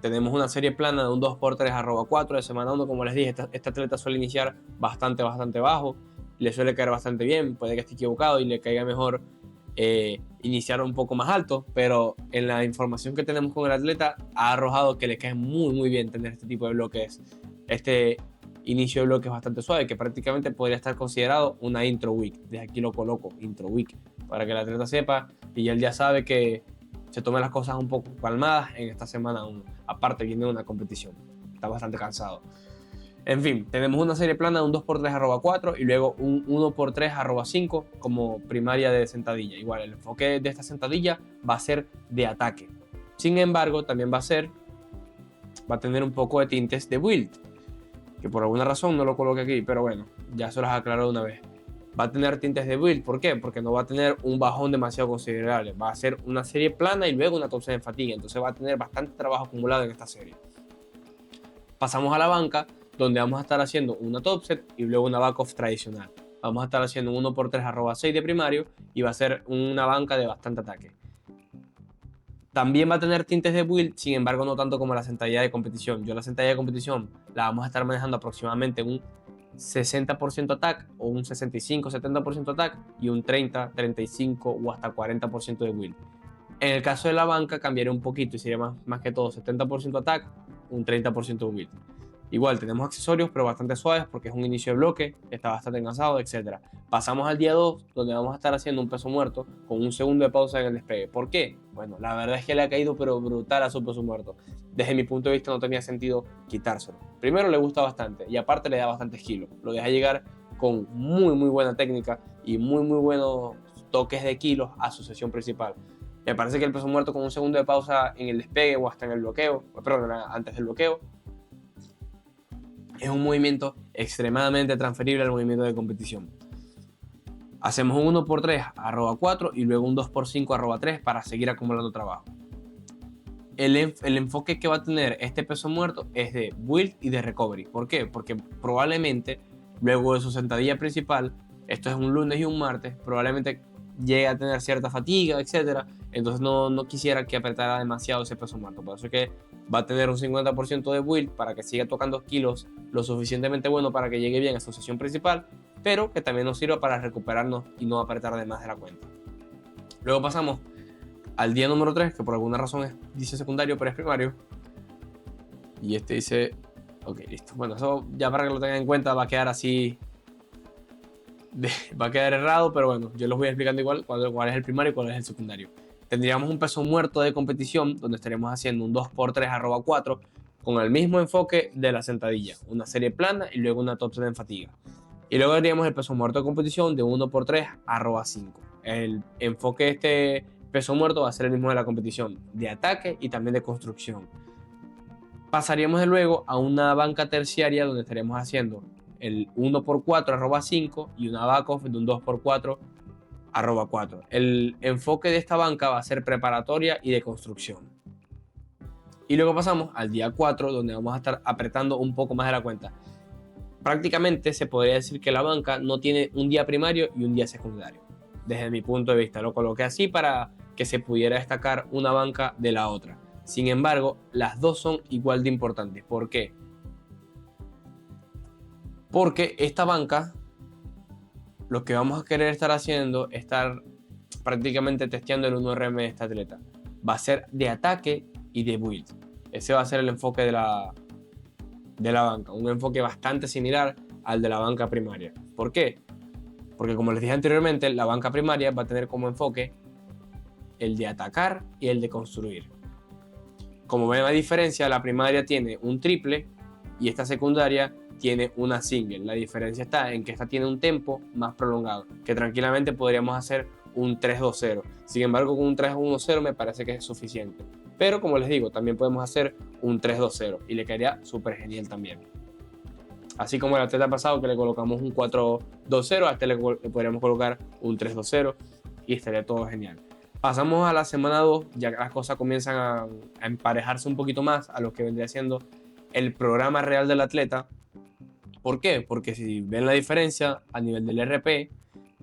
[SPEAKER 1] tenemos una serie plana de un 2x3 @4 de semana 1. Como les dije, este atleta suele iniciar bastante bajo, le suele caer bastante bien, puede que esté equivocado y le caiga mejor iniciar un poco más alto, pero en la información que tenemos con el atleta ha arrojado que le cae muy bien tener este tipo de bloques, este inicio de bloques bastante suave, que prácticamente podría estar considerado una intro week. Desde aquí lo coloco, intro week, para que el atleta sepa y él ya sabe que se tome las cosas un poco calmadas en esta semana 1. Aparte viene una competición, está bastante cansado. En fin, tenemos una serie plana de un 2x3 @4 y luego un 1x3 @5 como primaria de sentadilla. Igual, el enfoque de esta sentadilla va a ser de ataque. Sin embargo, también va a tener un poco de tintes de build, que por alguna razón no lo coloqué aquí, pero bueno, ya se los aclaro de una vez. Va a tener tintes de build, ¿por qué? Porque no va a tener un bajón demasiado considerable. Va a ser una serie plana y luego una top set en fatiga, entonces va a tener bastante trabajo acumulado en esta serie. Pasamos a la banca, donde vamos a estar haciendo una top set y luego una back off tradicional. Vamos a estar haciendo un 1x3 @6 de primario y va a ser una banca de bastante ataque. También va a tener tintes de build, sin embargo no tanto como la sentadilla de competición. Yo la sentadilla de competición la vamos a estar manejando aproximadamente un 60% attack o un 65-70% attack y un 30-35 o hasta 40% de build. En el caso de la banca cambiaría un poquito y sería más que todo 70% attack, un 30% de build. Igual tenemos accesorios, pero bastante suaves porque es un inicio de bloque, está bastante cansado, etc. Pasamos al día 2, donde vamos a estar haciendo un peso muerto con un segundo de pausa en el despegue. ¿Por qué? Bueno, la verdad es que le ha caído pero brutal a su peso muerto. Desde mi punto de vista no tenía sentido quitárselo. Primero le gusta bastante y aparte le da bastantes kilos. Lo deja llegar con muy buena técnica y muy buenos toques de kilos a su sesión principal. Me parece que el peso muerto con un segundo de pausa en el despegue o hasta en el bloqueo, perdón, antes del bloqueo, es un movimiento extremadamente transferible al movimiento de competición. Hacemos un 1x3 @4 y luego un 2x5 @3 para seguir acumulando trabajo. El enfoque que va a tener este peso muerto es de build y de recovery. ¿Por qué? Porque probablemente luego de su sentadilla principal, esto es un lunes y un martes, probablemente llegue a tener cierta fatiga, etc. Entonces no quisiera que apretara demasiado ese peso muerto. Por eso es que va a tener un 50% de build para que siga tocando kilos lo suficientemente bueno para que llegue bien a su sesión principal, pero que también nos sirva para recuperarnos y no apretar de más de la cuenta. Luego pasamos al día número 3, que por alguna razón dice secundario, pero es primario. Y este dice, ok, listo. Bueno, eso ya para que lo tengan en cuenta va a quedar así, va a quedar errado, pero bueno, yo los voy explicando igual cuál es el primario y cuál es el secundario. Tendríamos un peso muerto de competición donde estaríamos haciendo un 2x3 @4 con el mismo enfoque de la sentadilla, una serie plana y luego una top set en fatiga. Y luego haríamos el peso muerto de competición de 1x3 @5. El enfoque de este peso muerto va a ser el mismo de la competición, de ataque y también de construcción. Pasaríamos de luego a una banca terciaria donde estaríamos haciendo el 1x4 @5 y una back off de un 2x4 @4. El enfoque de esta banca va a ser preparatoria y de construcción. Y luego pasamos al día 4, donde vamos a estar apretando un poco más de la cuenta. Prácticamente se podría decir que la banca no tiene un día primario y un día secundario. Desde mi punto de vista, lo coloqué así para que se pudiera destacar una banca de la otra. Sin embargo, las dos son igual de importantes. ¿Por qué? Porque esta banca, lo que vamos a querer estar haciendo es estar prácticamente testeando el 1RM de este atleta. Va a ser de ataque y de build. Ese va a ser el enfoque de la banca. Un enfoque bastante similar al de la banca primaria. ¿Por qué? Porque como les dije anteriormente, la banca primaria va a tener como enfoque el de atacar y el de construir. Como ven la diferencia, la primaria tiene un triple y esta secundaria tiene una single. La diferencia está en que esta tiene un tempo más prolongado, que tranquilamente podríamos hacer un 3-2-0. Sin embargo, con un 3-1-0 me parece que es suficiente. Pero como les digo, también podemos hacer un 3-2-0 y le quedaría súper genial también. Así como el atleta pasado que le colocamos un 4-2-0, a este le podríamos colocar un 3-2-0 y estaría todo genial. Pasamos a la semana 2, ya que las cosas comienzan a emparejarse un poquito más a lo que vendría siendo el programa real del atleta. ¿Por qué? Porque si ven la diferencia a nivel del RP,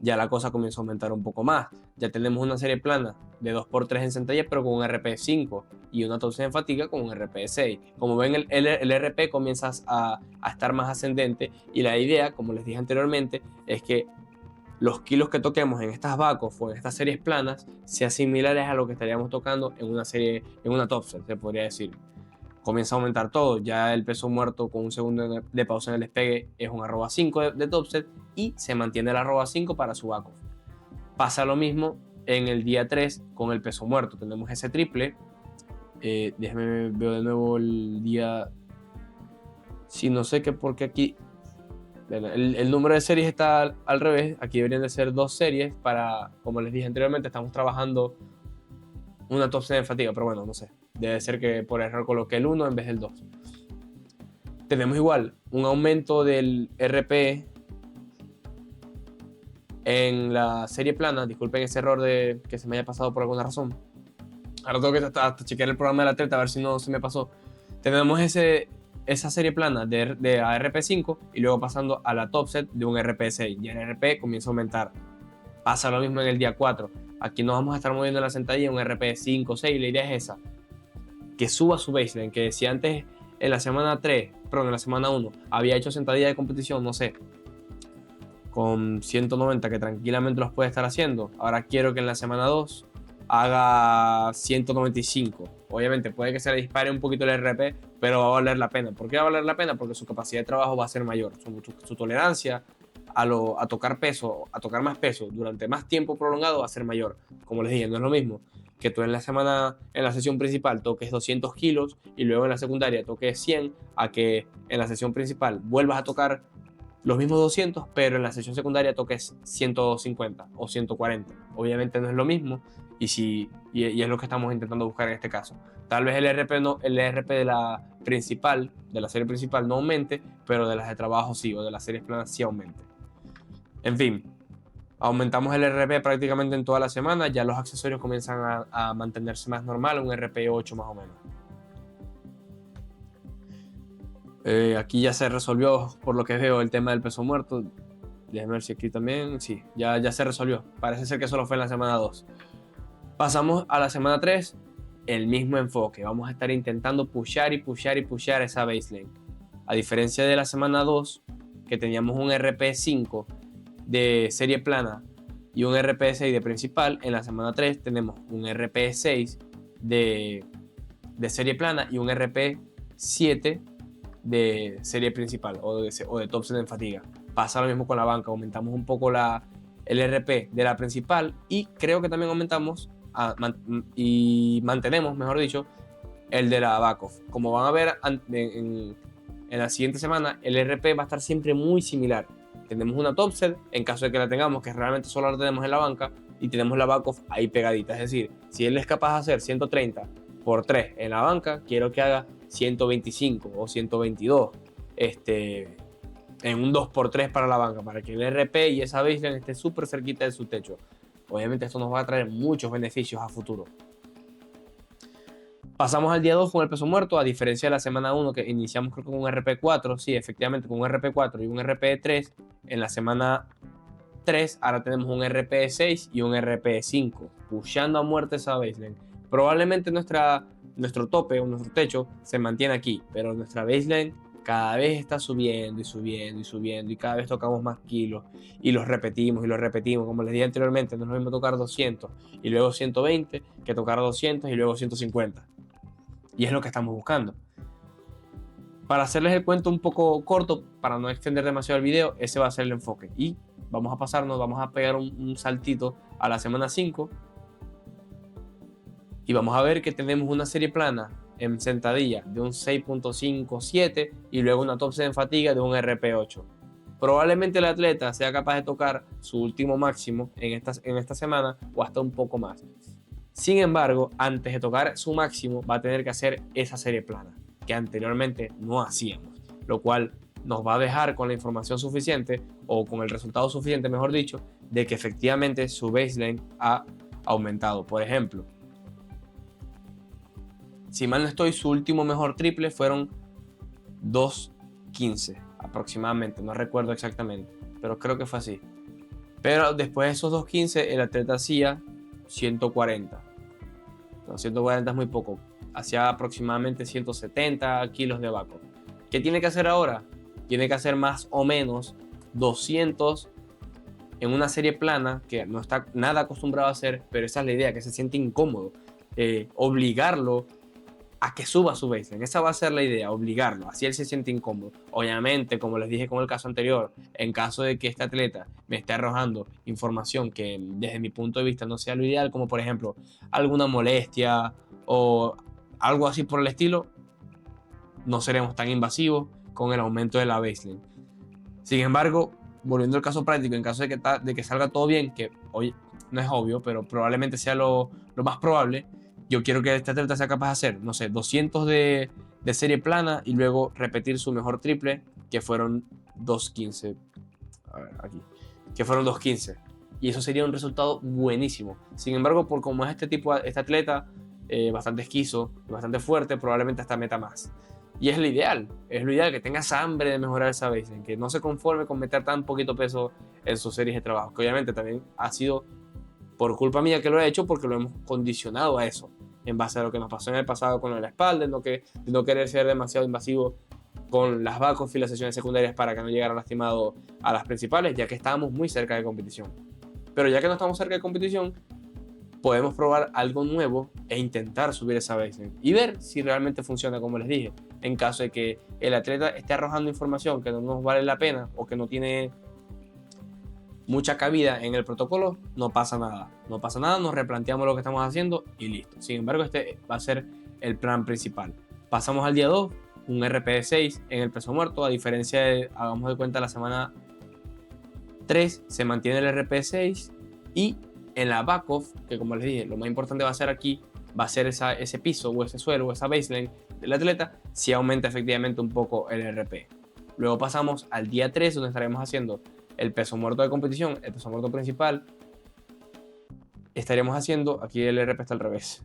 [SPEAKER 1] ya la cosa comienza a aumentar un poco más. Ya tenemos una serie plana de 2x3 en sentadilla, pero con un RP 5 y una top set en fatiga con un RP 6. Como ven, el RP comienza a estar más ascendente, y la idea, como les dije anteriormente, es que los kilos que toquemos en estas back-off o en estas series planas sean similares a lo que estaríamos tocando en una serie, en una top set, se podría decir. Comienza a aumentar todo, ya el peso muerto con un segundo de pausa en el despegue es un arroba 5 de top set, y se mantiene el arroba 5 para su back-off. Pasa lo mismo en el día 3 con el peso muerto, tenemos ese triple. Déjame ver de nuevo el día. Si no sé qué, porque aquí el número de series está al revés. Aquí deberían de ser 2 series para, como les dije anteriormente, estamos trabajando una top set en fatiga, pero bueno, no sé. Debe ser que por error coloqué el 1 en vez del 2. Tenemos igual un aumento del RP en la serie plana. Disculpen ese error de que se me haya pasado por alguna razón. Ahora tengo que hasta chequear el programa del atleta a ver si no se me pasó. Tenemos esa serie plana de RP5 y luego pasando a la top set de un RP6. Y el RP comienza a aumentar. Pasa lo mismo en el día 4. Aquí nos vamos a estar moviendo en la sentadilla en un RP5, 6. La idea es esa, que suba su baseline. Que si antes en la semana 3, perdón, en la semana 1 había hecho sentadilla de competición, no sé, con 190, que tranquilamente los puede estar haciendo, ahora quiero que en la semana 2 haga 195. Obviamente puede que se le dispare un poquito el RP, pero va a valer la pena. ¿Por qué va a valer la pena? Porque su capacidad de trabajo va a ser mayor, su tolerancia a tocar peso, a tocar más peso durante más tiempo prolongado va a ser mayor. Como les dije, no es lo mismo que tú en la sesión principal toques 200 kilos y luego en la secundaria toques 100, a que en la sesión principal vuelvas a tocar los mismos 200, pero en la sesión secundaria toques 150 o 140. Obviamente no es lo mismo, y es lo que estamos intentando buscar en este caso. Tal vez el RP de la principal, de la serie principal, no aumente, pero de las de trabajo sí, o de las series planas sí aumente. En fin, aumentamos el RP prácticamente en toda la semana. Ya los accesorios comienzan a mantenerse más normal, un RP 8 más o menos. Aquí ya se resolvió, por lo que veo, el tema del peso muerto. Déjame ver si aquí también. Sí, ya se resolvió. Parece ser que solo fue en la semana 2. Pasamos a la semana 3. El mismo enfoque. Vamos a estar intentando pushar esa baseline. A diferencia de la semana 2, que teníamos un RP5 de serie plana y un RP6 de principal, en la semana 3 tenemos un RP6 de serie plana y un RP7 de serie principal o de top set en fatiga. Pasa lo mismo con la banca, aumentamos un poco el RP de la principal, y creo que también aumentamos y mantenemos, mejor dicho, el de la back-off. Como van a ver en la siguiente semana, el RP va a estar siempre muy similar. Tenemos una top set en caso de que la tengamos, que realmente solo la tenemos en la banca, y tenemos la back-off ahí pegadita. Es decir, si él es capaz de hacer 130 por 3 en la banca, quiero que haga 125 o 122 en un 2x3 para la banca, para que el RP y esa baseline esté súper cerquita de su techo. Obviamente esto nos va a traer muchos beneficios a futuro. Pasamos al día 2 con el peso muerto. A diferencia de la semana 1, que iniciamos creo con un RP4, sí, efectivamente con un RP4 y un RP3, en la semana 3 ahora tenemos un RP6 y un RP5, pushando a muerte esa baseline. Probablemente nuestro tope o nuestro techo se mantiene aquí, pero nuestra baseline cada vez está subiendo y subiendo y subiendo, y cada vez tocamos más kilos y los repetimos y los repetimos. Como les dije anteriormente, no es lo mismo tocar 200 y luego 120 que tocar 200 y luego 150, y es lo que estamos buscando. Para hacerles el cuento un poco corto, para no extender demasiado el video, ese va a ser el enfoque, y vamos a pegar un saltito a la semana 5 y vamos a ver que tenemos una serie plana en sentadilla de un 6.57 y luego una top set en fatiga de un RP8. Probablemente el atleta sea capaz de tocar su último máximo en esta semana o hasta un poco más. Sin embargo, antes de tocar su máximo va a tener que hacer esa serie plana, que anteriormente no hacíamos, lo cual nos va a dejar con la información suficiente, o con el resultado suficiente, mejor dicho, de que efectivamente su baseline ha aumentado. Por ejemplo, si mal no estoy, su último mejor triple fueron 2.15 aproximadamente, no recuerdo exactamente, pero creo que fue así. Pero después de esos 215 el atleta hacía 140. No, 140 es muy poco. Hacía aproximadamente 170 kilos de backup. ¿Qué tiene que hacer ahora? Tiene que hacer más o menos 200 en una serie plana, que no está nada acostumbrado a hacer, pero esa es la idea, que se siente incómodo. Obligarlo a que suba su baseline. Esa va a ser la idea, obligarlo, así él se siente incómodo. Obviamente, como les dije con el caso anterior, en caso de que este atleta me esté arrojando información que desde mi punto de vista no sea lo ideal, como por ejemplo alguna molestia o algo así por el estilo, no seremos tan invasivos con el aumento de la baseline. Sin embargo, volviendo al caso práctico, en caso de que salga todo bien, que hoy no es obvio, pero probablemente sea lo más probable, yo quiero que este atleta sea capaz de hacer, no sé, 200 de serie plana y luego repetir su mejor triple, que fueron 215. A ver, aquí. Que fueron 215. Y eso sería un resultado buenísimo. Sin embargo, por como es este atleta, bastante esquizo, bastante fuerte, probablemente hasta meta más. Y es lo ideal que tengas hambre de mejorar esa baseline, que no se conforme con meter tan poquito peso en sus series de trabajo, que obviamente también ha sido por culpa mía que lo he hecho, porque lo hemos condicionado a eso, en base a lo que nos pasó en el pasado con la espalda, de no querer ser demasiado invasivo con las backups y las sesiones secundarias para que no llegara lastimado a las principales, ya que estábamos muy cerca de competición. Pero ya que no estamos cerca de competición, podemos probar algo nuevo e intentar subir esa baseline y ver si realmente funciona, como les dije. En caso de que el atleta esté arrojando información que no nos vale la pena o que no tiene mucha cabida en el protocolo, no pasa nada. No pasa nada, nos replanteamos lo que estamos haciendo y listo. Sin embargo, este va a ser el plan principal. Pasamos al día 2, un RP6 en el peso muerto, a diferencia de, hagamos de cuenta, la semana 3 se mantiene el RP6 y en la back-off, que como les dije, lo más importante va a ser aquí, va a ser ese piso o ese suelo o esa baseline del atleta, si aumenta efectivamente un poco el RP. Luego pasamos al día 3, donde estaremos haciendo el peso muerto de competición, el peso muerto principal. Estaríamos haciendo, aquí el RP está al revés,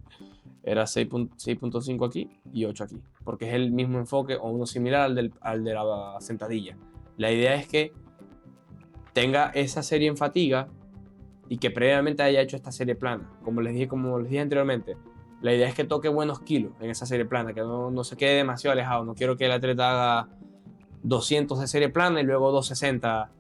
[SPEAKER 1] era 6.5 aquí y 8 aquí, porque es el mismo enfoque o uno similar al de la sentadilla. La idea es que tenga esa serie en fatiga y que previamente haya hecho esta serie plana. Como les dije anteriormente, la idea es que toque buenos kilos en esa serie plana, que no se quede demasiado alejado. No quiero que el atleta haga 200 de serie plana y luego 260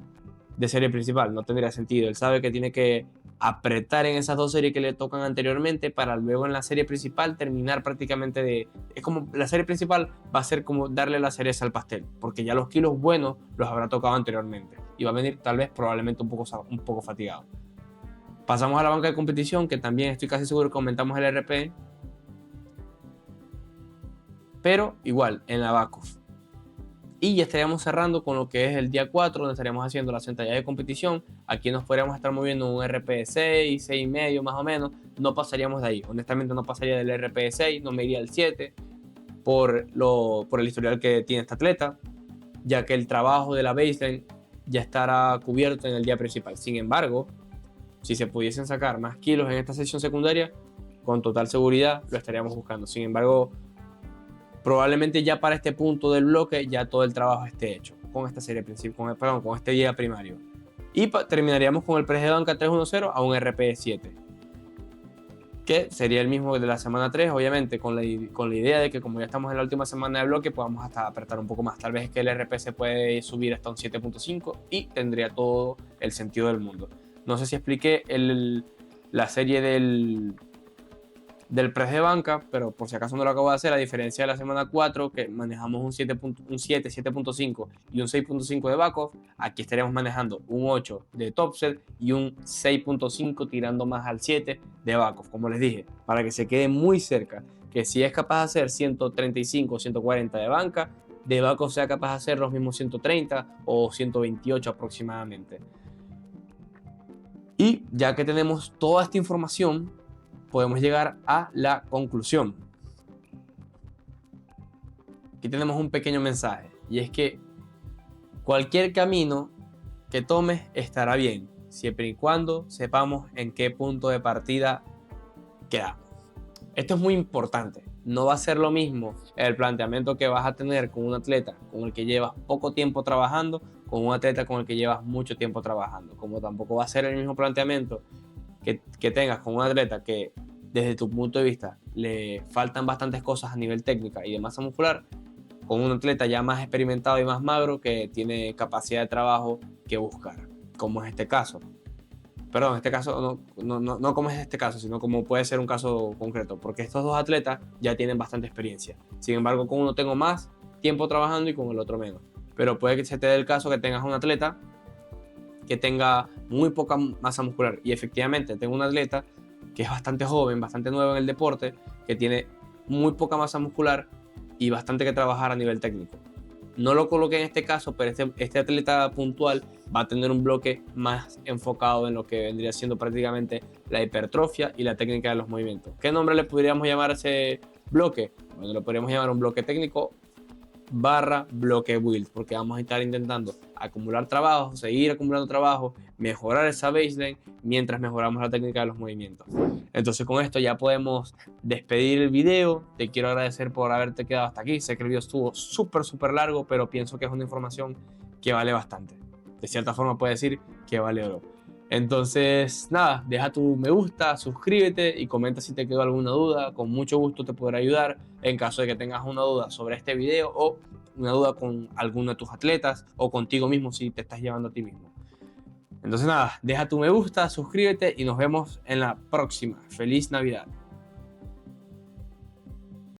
[SPEAKER 1] de serie principal. No tendría sentido. Él sabe que tiene que apretar en esas dos series que le tocan anteriormente para luego en la serie principal terminar prácticamente de... Es como la serie principal va a ser como darle la cereza al pastel, porque ya los kilos buenos los habrá tocado anteriormente y va a venir tal vez probablemente un poco fatigado. Pasamos a la banca de competición, que también estoy casi seguro que aumentamos el RP, pero igual en la backoff. Y ya estaríamos cerrando con lo que es el día 4, donde estaríamos haciendo la sentadilla de competición. Aquí nos podríamos estar moviendo un RP de 6, 6,5 más o menos. No pasaríamos de ahí. Honestamente no pasaría del RP de 6, no me iría al 7 por el historial que tiene este atleta, ya que el trabajo de la baseline ya estará cubierto en el día principal. Sin embargo, si se pudiesen sacar más kilos en esta sesión secundaria, con total seguridad lo estaríamos buscando. Sin embargo, probablemente ya para este punto del bloque ya todo el trabajo esté hecho con esta serie principal, con este día primario. Y terminaríamos con el press de banca 310 a un RP 7, que sería el mismo de la semana 3, obviamente con la idea de que como ya estamos en la última semana de bloque, podamos hasta apretar un poco más. Tal vez es que el RP se puede subir hasta un 7.5 y tendría todo el sentido del mundo. No sé si expliqué la serie del press de banca, pero por si acaso no lo acabo de hacer, a diferencia de la semana 4, que manejamos un 7, 7.5 y un 6.5 de backoff, aquí estaríamos manejando un 8 de topset y un 6.5 tirando más al 7 de backoff, como les dije, para que se quede muy cerca, que si es capaz de hacer 135 o 140 de banca, de backoff sea capaz de hacer los mismos 130 o 128 aproximadamente. Y ya que tenemos toda esta información, podemos llegar a la conclusión. Aquí tenemos un pequeño mensaje, y es que cualquier camino que tomes estará bien, siempre y cuando sepamos en qué punto de partida quedamos. Esto es muy importante. No va a ser lo mismo el planteamiento que vas a tener con un atleta con el que llevas poco tiempo trabajando con un atleta con el que llevas mucho tiempo trabajando. Como tampoco va a ser el mismo planteamiento que tengas con un atleta que desde tu punto de vista le faltan bastantes cosas a nivel técnica y de masa muscular, con un atleta ya más experimentado y más magro que tiene capacidad de trabajo que buscar, como es este caso. Perdón, este caso no como es este caso, sino como puede ser un caso concreto, porque estos dos atletas ya tienen bastante experiencia. Sin embargo, con uno tengo más tiempo trabajando y con el otro menos. Pero puede que se te dé el caso que tengas un atleta que tenga muy poca masa muscular. Y efectivamente, tengo un atleta que es bastante joven, bastante nuevo en el deporte, que tiene muy poca masa muscular y bastante que trabajar a nivel técnico. No lo coloqué en este caso, pero este atleta puntual va a tener un bloque más enfocado en lo que vendría siendo prácticamente la hipertrofia y la técnica de los movimientos. ¿Qué nombre le podríamos llamar a ese bloque? Bueno, lo podríamos llamar un bloque técnico barra bloque build, porque vamos a estar intentando acumular trabajo, seguir acumulando trabajo, mejorar esa baseline mientras mejoramos la técnica de los movimientos. Entonces con esto ya podemos despedir el video. Te quiero agradecer por haberte quedado hasta aquí. Sé que el video estuvo súper largo, pero pienso que es una información que vale bastante. De cierta forma puedo decir que vale oro. Entonces, nada, deja tu me gusta, suscríbete y comenta si te quedó alguna duda. Con mucho gusto te podré ayudar en caso de que tengas una duda sobre este video o una duda con alguno de tus atletas o contigo mismo si te estás llevando a ti mismo. Entonces nada, deja tu me gusta, suscríbete y nos vemos en la próxima. ¡Feliz Navidad!